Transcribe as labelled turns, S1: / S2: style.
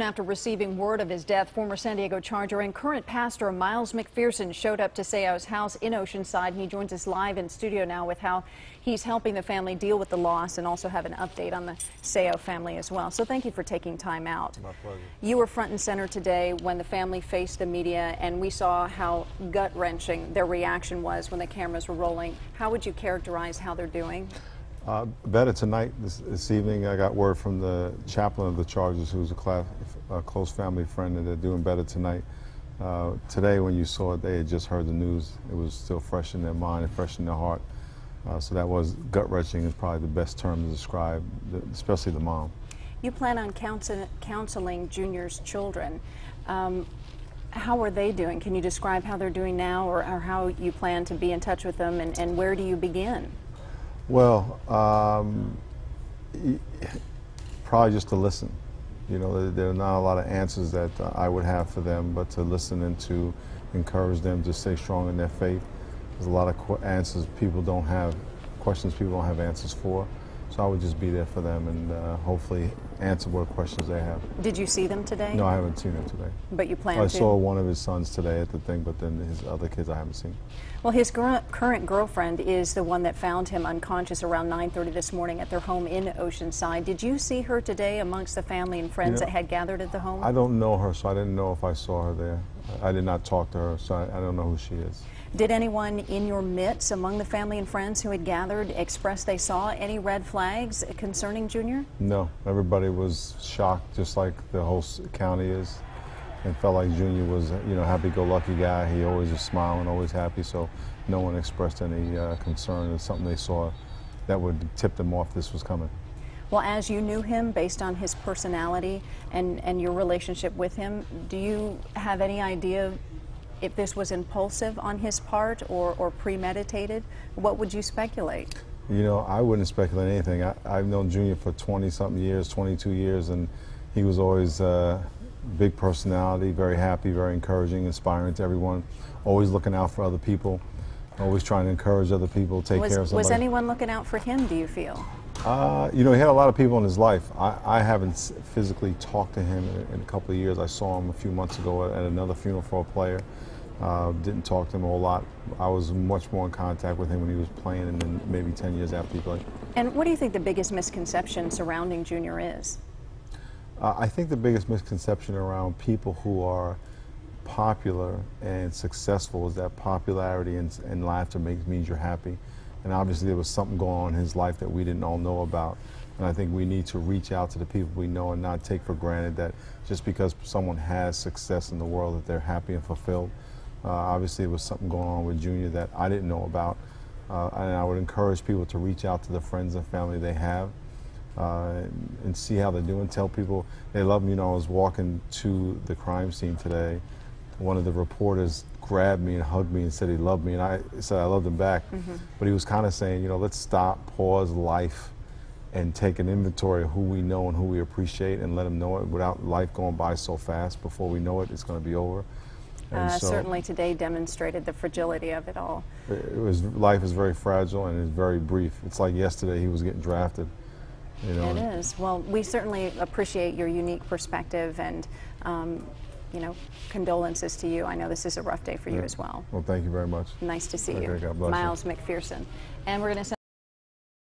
S1: After receiving word of his death, former San Diego Charger and current pastor Miles McPherson showed up to Seau's house in Oceanside. He joins us live in studio now with how he's helping the family deal with the loss and also have an update on the Seau family as well. So thank you for taking time out.
S2: My pleasure.
S1: You were front and center today when the family faced the media, and we saw how gut-wrenching their reaction was when the cameras were rolling. How would you characterize how they're doing?
S2: Better tonight. This evening, I got word from the chaplain of the Chargers, who's a close family friend, and they're doing better tonight. Today, when you saw it, they had just heard the news. It was still fresh in their mind and fresh in their heart. So that was gut-wrenching is probably the best term to describe, especially the mom.
S1: You plan on counseling Junior's children. How are they doing? Can you describe how they're doing now, or how you plan to be in touch with them, and where do you begin?
S2: Well, probably just to listen. You know, there are not a lot of answers that I would have for them, but to listen and to encourage them to stay strong in their faith. There's a lot of answers people don't have, questions people don't have answers for. So I would just be there for them and hopefully answer what questions they have.
S1: Did you see them today?
S2: No, I haven't seen them today.
S1: But you plan to?
S2: I saw one of his sons today at the thing, but then his other kids I haven't seen.
S1: Well, his current girlfriend is the one that found him unconscious around 9:30 this morning at their home in Oceanside. Did you see her today amongst the family and friends that had gathered at the home?
S2: I don't know her, so I didn't know if I saw her there. I did not talk to her, so I don't know who she is.
S1: Did anyone in your midst, among the family and friends who had gathered, express they saw any red flags concerning Junior?
S2: No, everybody was shocked, just like the whole county is, and felt like Junior was, you know, happy-go-lucky guy. He always was smiling, always happy, so no one expressed any concern or something they saw that would tip them off this was coming.
S1: Well, as you knew him, based on his personality and your relationship with him, do you have any idea if this was impulsive on his part or premeditated? What would you speculate?
S2: You know, I wouldn't speculate anything. I've known Junior for 20-something years, 22 years, and he was always a big personality, very happy, very encouraging, inspiring to everyone, always looking out for other people, always trying to encourage other people, take care of somebody.
S1: Was anyone looking out for him, do you feel?
S2: You know, he had a lot of people in his life. I haven't physically talked to him in a couple of years. I saw him a few months ago at another funeral for a player. Didn't talk to him a whole lot. I was much more in contact with him when he was playing, and then maybe 10 years after he played.
S1: And what do you think the biggest misconception surrounding Junior is?
S2: I think the biggest misconception around people who are popular and successful is that popularity and laughter means you're happy. And obviously there was something going on in his life that we didn't all know about. And I think we need to reach out to the people we know and not take for granted that just because someone has success in the world that they're happy and fulfilled. Obviously there was something going on with Junior that I didn't know about. And I would encourage people to reach out to the friends and family they have and see how they're doing. Tell people they love them. You know, I was walking to the crime scene today. One of the reporters grabbed me and hugged me and said he loved me, and I said I loved him back. But he was kind of saying, you know, let's stop, pause life, and take an inventory of who we know and who we appreciate, and let them know it without life going by so fast. Before we know it, it's going to be over. And so,
S1: certainly today demonstrated the fragility of it all.
S2: Life is very fragile and it's very brief. It's like yesterday he was getting drafted. You know,
S1: it is. Well, we certainly appreciate your unique perspective, and you know, condolences to you. I know this is a rough day for you as well.
S2: Well, thank you very much.
S1: Nice to see you.
S2: God bless you.
S1: Miles McPherson. And we're going to